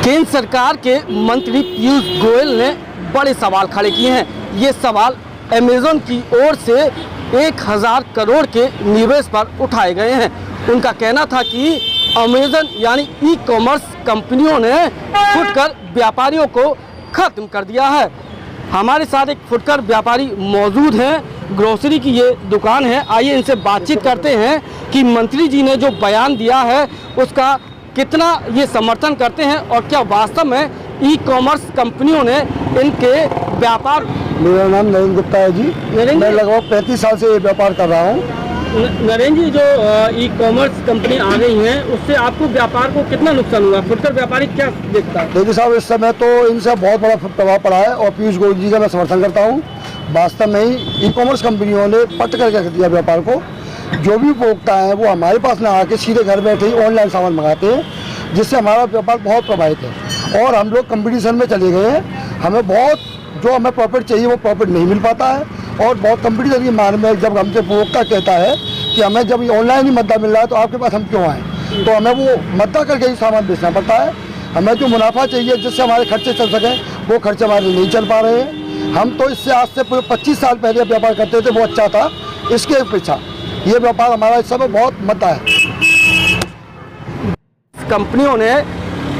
केंद्र सरकार के मंत्री पीयूष गोयल ने बड़े सवाल खड़े किए हैं। ये सवाल अमेज़न की ओर से 1000 करोड़ के निवेश पर उठाए गए हैं। उनका कहना था कि अमेज़न यानी ई कॉमर्स कंपनियों ने फुटकर व्यापारियों को खत्म कर दिया है। हमारे साथ एक फुटकर व्यापारी मौजूद हैं, ग्रोसरी की ये दुकान है। आइए इनसे बातचीत करते हैं कि मंत्री जी ने जो बयान दिया है उसका कितना ये समर्थन करते हैं और क्या वास्तव में ई कॉमर्स कंपनियों ने इनके व्यापार। मेरा नाम नरेंद्र गुप्ता है जी। मैं लगभग 35 साल से ये व्यापार कर रहा हूँ। नरेंद्र जी, जो ई कॉमर्स कंपनी आ गई हैं उससे आपको व्यापार को कितना नुकसान हुआ? फुटकर व्यापारी क्या देखता है? देखिए साहब, इस समय तो इनसे बहुत बड़ा प्रभाव पड़ा है और पीयूष गोयल जी का मैं समर्थन करता हूँ। वास्तव में ही ई कॉमर्स कंपनियों ने पट करके रख दिया व्यापार को। जो भी उपभोक्ता हैं वो हमारे पास ना आके सीधे घर बैठे ही ऑनलाइन सामान मंगाते हैं, जिससे हमारा व्यापार बहुत प्रभावित है और हम लोग कंपटीशन में चले गए हैं। हमें बहुत जो हमें प्रॉफिट चाहिए वो प्रॉफिट नहीं मिल पाता है और बहुत कंपटीशन की मान में जब हमसे उपभोक्ता कहता है कि हमें जब ऑनलाइन ही मद्दा मिल रहा है तो आपके पास हम क्यों आएँ, तो हमें वो मद्दा करके ही सामान बेचना पड़ता है। हमें जो मुनाफा चाहिए जिससे हमारे खर्चे चल सकें वो खर्चे हमारे नहीं चल पा रहे हैं। हम तो इससे आज से 25 साल पहले व्यापार करते थे, वो अच्छा था। इसके अपेक्षा ये व्यापार हमारा इस समय बहुत मद्दा है। कंपनियों ने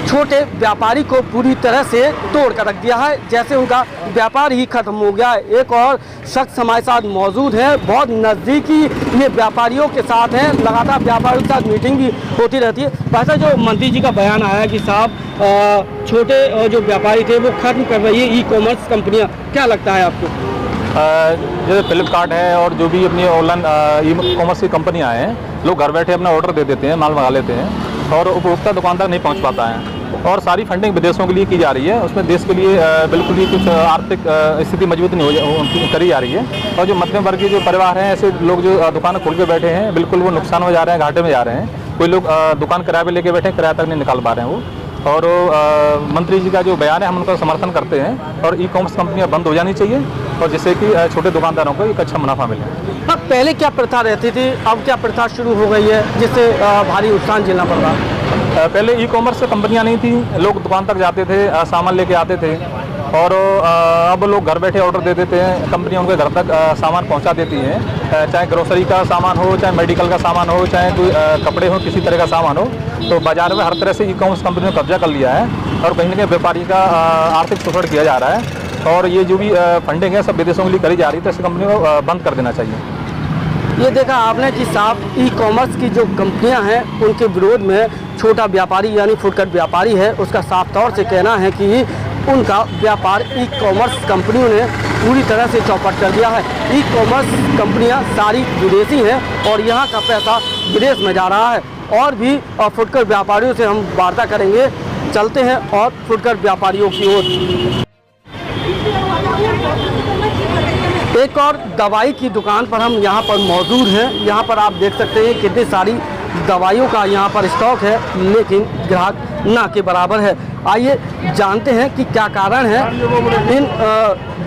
छोटे व्यापारी को पूरी तरह से तोड़ कर रख दिया है, जैसे उनका व्यापार ही खत्म हो गया है। एक और शख्स हमारे साथ मौजूद है, बहुत नज़दीकी ये व्यापारियों के साथ हैं, लगातार व्यापारियों के साथ मीटिंग भी होती रहती है। वैसे जो मंत्री जी का बयान आया कि साहब छोटे जो व्यापारी थे वो खत्म कर रही है ई कॉमर्स कंपनियाँ, क्या लगता है आपको? जैसे फ्लिपकार्ट है और जो भी अपनी ऑनलाइन ई कॉमर्स की कंपनियाँ हैं, लोग घर बैठे अपना ऑर्डर दे देते हैं, माल मंगा लेते हैं और उपभोक्ता दुकानदार नहीं पहुंच पाता है और सारी फंडिंग विदेशों के लिए की जा रही है। उसमें देश के लिए बिल्कुल ही कुछ आर्थिक स्थिति मजबूत नहीं हो करी जा रही है और जो मध्यम वर्ग के जो परिवार हैं, ऐसे लोग जो दुकान खोल के बैठे हैं, बिल्कुल वो नुकसान में जा रहे हैं, घाटे में जा रहे हैं। कोई लोग दुकान किराए पे लेके बैठे हैं, किराया तक नहीं निकाल पा रहे हैं वो। और मंत्री जी का जो बयान है हम उनका समर्थन करते हैं और ई कॉमर्स कंपनियां बंद हो जानी चाहिए और जिससे कि छोटे दुकानदारों को एक अच्छा मुनाफा मिले। अब पहले क्या प्रथा रहती थी, अब क्या प्रथा शुरू हो गई है जिससे भारी नुकसान झेलना पड़ रहा है? पहले ई कॉमर्स कंपनियां नहीं थी, लोग दुकान तक जाते थे, सामान लेके आते थे और अब लोग घर बैठे ऑर्डर दे देते हैं, कंपनियां उनके घर तक सामान पहुंचा देती हैं। चाहे ग्रोसरी का सामान हो, चाहे मेडिकल का सामान हो, चाहे कोई कपड़े हो, किसी तरह का सामान हो, तो बाजार में हर तरह से ई कॉमर्स कंपनियों ने कब्जा कर लिया है और कहीं ना कहीं व्यापारी का आर्थिक शोषण किया जा रहा है और ये जो भी फंडिंग है सब विदेशों के लिए करी जा रही है, तो ऐसी कंपनियों को बंद कर देना चाहिए। ये देखा आपने कि साफ ई कॉमर्स की जो कंपनियां हैं उनके विरोध में छोटा व्यापारी यानी फुटकर व्यापारी है, उसका साफ तौर से कहना है कि उनका व्यापार ई कॉमर्स कंपनियों ने पूरी तरह से चौपट कर दिया है। ई कॉमर्स कंपनियां सारी विदेशी हैं और यहाँ का पैसा विदेश में जा रहा है। और भी फुटकर व्यापारियों से हम वार्ता करेंगे, चलते हैं और फुटकर व्यापारियों की ओर। एक और दवाई की दुकान पर हम यहाँ पर मौजूद हैं। यहाँ पर आप देख सकते हैं कितनी सारी दवाइयों का यहाँ पर स्टॉक है, लेकिन ग्राहक ना के बराबर है। आइए जानते हैं कि क्या कारण है इन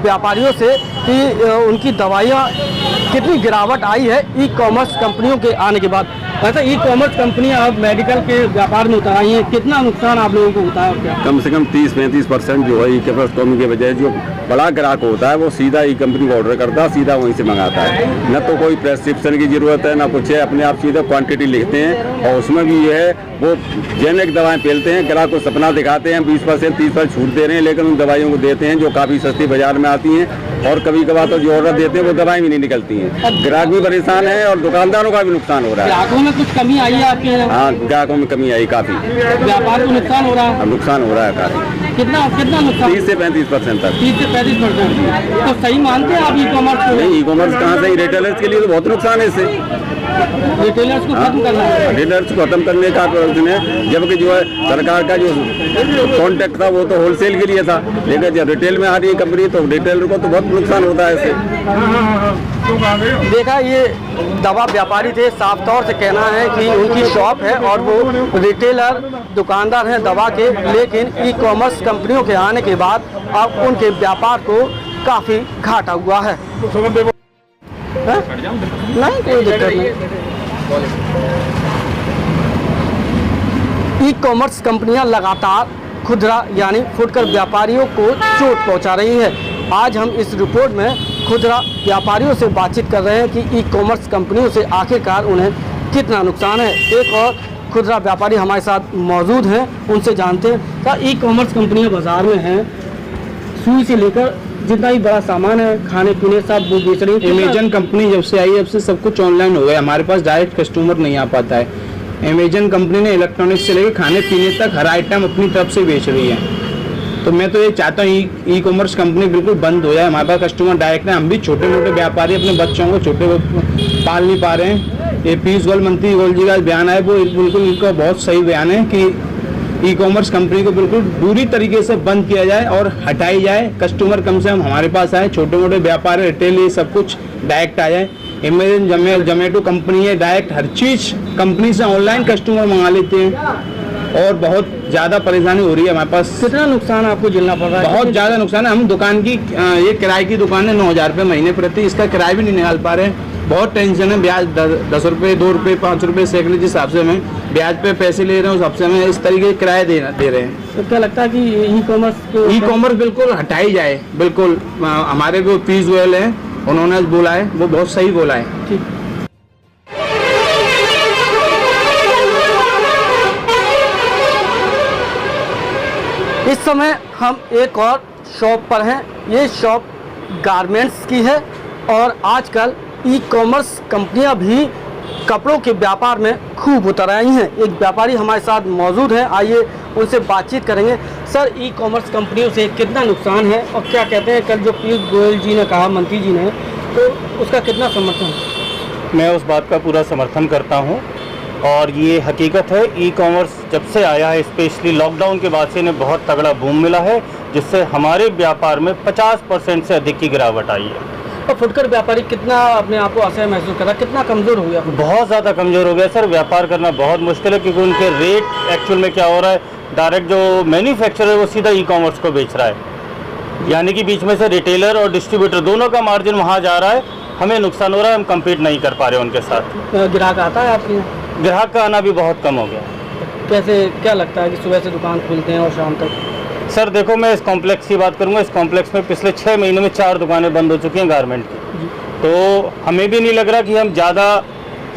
व्यापारियों से कि उनकी दवाइयाँ कितनी गिरावट आई है ई कॉमर्स कंपनियों के आने के बाद। ऐसा ई कॉमर्स कंपनियां अब मेडिकल के व्यापार में उतर आई हैं, कितना नुकसान आप लोगों को होता है? क्या कम से कम 30-35% जो है ई कॉमर्स कंपनी के बजाय जो बड़ा ग्राहक होता है वो सीधा ई कंपनी को ऑर्डर करता है, सीधा वहीं से मंगाता है। न तो कोई प्रेस्क्रिप्शन की जरूरत है, ना कुछ है, अपने आप सीधा क्वांटिटी लिखते हैं और उसमें भी ये है वो जेनेरिक दवाएं पेलते हैं, ग्राहक को सपना दिखाते हैं 20% 30% छूट दे रहे हैं, लेकिन उन दवाइयों को देते हैं जो काफ़ी सस्ती बाजार में आती हैं और कभी कभार तो जो ऑर्डर देते हैं वो दवाएं भी नहीं निकलती हैं। ग्राहक भी परेशान है और दुकानदारों का भी नुकसान हो रहा है। ग्राहकों में कुछ कमी आई है आपके? हाँ, ग्राहकों में कमी आई काफ़ी। व्यापार को नुकसान हो रहा है? नुकसान हो रहा है काफ़ी। कितना नुकसान? 30 से 35% तक। 30 से 35%। तो सही मानते हैं आप ई कॉमर्स को? नहीं, ई कॉमर्स कहाँ से, रिटेलर्स के लिए तो बहुत नुकसान है इससे। रिटेलर्स को खत्म करना है। रिटेलर्स को खत्म करने का प्रयोजन है, जबकि जो है सरकार का जो कॉन्ट्रैक्ट था वो तो होलसेल के लिए था, लेकिन जब रिटेल में आ रही है कंपनी तो रिटेलर को तो बहुत नुकसान होता है इससे। देखा, ये दवा व्यापारी थे, साफ तौर से कहना है कि उनकी शॉप है और वो रिटेलर दुकानदार हैं दवा के, लेकिन ई कॉमर्स कंपनियों के आने के बाद अब उनके व्यापार को काफ़ी घाटा हुआ है। नहीं, कोई दिक्कत नहीं। ई कॉमर्स कंपनियां लगातार खुदरा यानी फुटकर व्यापारियों को चोट पहुंचा रही है। आज हम इस रिपोर्ट में खुदरा व्यापारियों से बातचीत कर रहे हैं कि ई कॉमर्स कंपनियों से आखिरकार उन्हें कितना नुकसान है। एक और खुदरा व्यापारी हमारे साथ मौजूद हैं, उनसे जानते हैं। क्या ई कॉमर्स कंपनियां बाज़ार में हैं, सुई से लेकर जितना ही बड़ा सामान है खाने पीने सब वो बेच रही है? अमेजन कंपनी जब से आई है, अब से सब कुछ ऑनलाइन हो गया, हमारे पास डायरेक्ट कस्टमर नहीं आ पाता है। अमेजन कंपनी ने इलेक्ट्रॉनिक्स से लेकर खाने पीने तक हर आइटम अपनी तरफ से बेच रही है। तो मैं तो ये चाहता हूँ ई कॉमर्स कंपनी बिल्कुल बंद हो जाए, हमारे पास कस्टमर डायरेक्ट है। हम भी छोटे मोटे व्यापारी अपने बच्चों को छोटे पाल नहीं पा रहे हैं। ये पीयूष गोयल मंत्री गोयल जी का बयान है, वो बिल्कुल इनका बहुत सही बयान है कि ई कॉमर्स कंपनी को बिल्कुल पूरी तरीके से बंद किया जाए और हटाई जाए। कस्टमर कम से कम हमारे पास आए, छोटे मोटे व्यापार रिटेल ये सब कुछ डायरेक्ट आ जाए। अमेजन जोमेटो कंपनी है, डायरेक्ट हर चीज़ कंपनी से ऑनलाइन कस्टमर मंगा लेते हैं और बहुत ज़्यादा परेशानी हो रही है हमारे पास। कितना नुकसान आपको झेलना पड़ रहा है? बहुत ज़्यादा नुकसान है। हम दुकान की ये किराए की दुकान है, 9,000 रुपये महीने प्रति, इसका किराया भी नहीं निकाल पा रहे हैं। बहुत टेंशन है। ब्याज 10 रुपये, 2 रुपये, 5 रुपये सैकड़े जिस हिसाब से हमें ब्याज पे पैसे ले रहे हैं, उस हिसाब से हमें इस तरीके के किराए दे रहे हैं। तो क्या लगता है कि ई कॉमर्स बिल्कुल हटाई जाए। बिल्कुल हमारे जो पीयूष गोयल है उन्होंने बोला है, वो बहुत सही बोला है। ठीक। इस समय हम एक और शॉप पर हैं। ये शॉप गारमेंट्स की है और आजकल ई कॉमर्स कंपनियां भी कपड़ों के व्यापार में खूब उतर आई हैं। एक व्यापारी हमारे साथ मौजूद हैं, आइए उनसे बातचीत करेंगे। सर, ई कॉमर्स कंपनियों से कितना नुकसान है और क्या कहते हैं? कल जो पीयूष गोयल जी ने कहा, मंत्री जी ने, तो उसका कितना समर्थन है? मैं उस बात का पूरा समर्थन करता हूं और ये हकीकत है। ई कॉमर्स जब से आया है, स्पेशली लॉकडाउन के बाद से इन्हें बहुत तगड़ा बूम मिला है, जिससे हमारे व्यापार में 50% से अधिक की गिरावट आई है। और फुटकर व्यापारी कितना अपने आप को असहाय महसूस कर रहा है, कितना कमज़ोर हो गया? बहुत ज़्यादा कमज़ोर हो गया सर। व्यापार करना बहुत मुश्किल है क्योंकि उनके रेट एक्चुअल में क्या हो रहा है, डायरेक्ट जो मैन्युफैक्चरर है वो सीधा ई कॉमर्स को बेच रहा है, यानी कि बीच में से रिटेलर और डिस्ट्रीब्यूटर दोनों का मार्जिन वहाँ जा रहा है। हमें नुकसान हो रहा है, हम कम्पीट नहीं कर पा रहे उनके साथ। ग्राहक आता है आपके यहाँ? ग्राहक का आना भी बहुत कम हो गया। कैसे, क्या लगता है कि सुबह से दुकान खुलते हैं और शाम तक? सर देखो, मैं इस कॉम्प्लेक्स की बात करूंगा। इस कॉम्प्लेक्स में पिछले 6 महीनों में 4 दुकानें बंद हो चुकी हैं गारमेंट की। तो हमें भी नहीं लग रहा कि हम ज़्यादा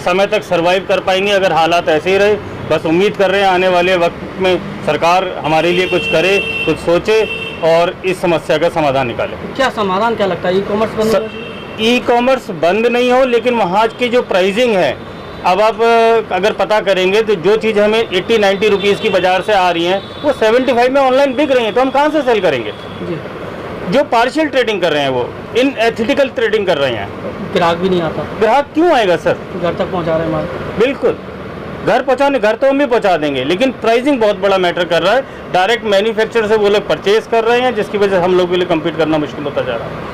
समय तक सर्वाइव कर पाएंगे अगर हालात ऐसे ही रहे। बस उम्मीद कर रहे हैं आने वाले वक्त में सरकार हमारे लिए कुछ करे, कुछ सोचे और इस समस्या का समाधान निकाले। क्या समाधान क्या लगता है? ई कॉमर्स बंद? ई कॉमर्स बंद नहीं हो, लेकिन वहाँ की जो प्राइसिंग है, अब आप अगर पता करेंगे तो जो चीज़ हमें 80-90 रुपीज़ की बाज़ार से आ रही हैं वो 75 में ऑनलाइन बिक रही हैं, तो हम कहाँ से सेल करेंगे? जी। जो पार्शियल ट्रेडिंग कर रहे हैं वो इनएथिकल ट्रेडिंग कर रहे हैं। ग्राहक भी नहीं आता। ग्राहक क्यों आएगा सर? घर तक पहुंचा रहे हैं माल। बिल्कुल, घर तो हम भी पहुंचा देंगे, लेकिन प्राइसिंग बहुत बड़ा मैटर कर रहा है। डायरेक्ट मैन्युफैक्चरर से वो लोग परचेज कर रहे हैं, जिसकी वजह से हम लोग के लिए कम्पीट करना मुश्किल होता जा रहा है।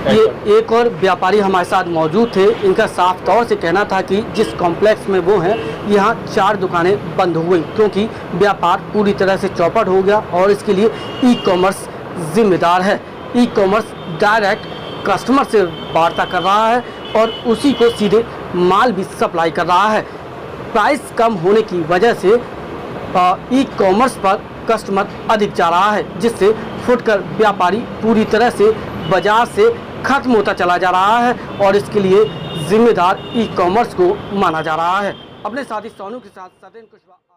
ये एक और व्यापारी हमारे साथ मौजूद थे। इनका साफ तौर से कहना था कि जिस कॉम्प्लेक्स में वो हैं, यहाँ 4 दुकानें बंद हो गई क्योंकि व्यापार पूरी तरह से चौपट हो गया और इसके लिए ई कॉमर्स जिम्मेदार है। ई कॉमर्स डायरेक्ट कस्टमर से वार्ता कर रहा है और उसी को सीधे माल भी सप्लाई कर रहा है। प्राइस कम होने की वजह से ई कॉमर्स पर कस्टमर अधिक जा रहा है, जिससे फुटकर व्यापारी पूरी तरह से बाजार से खत्म होता चला जा रहा है और इसके लिए जिम्मेदार ई कॉमर्स को माना जा रहा है। अपने साथी सोनू के साथ सत्येंद्र कुशवाहा।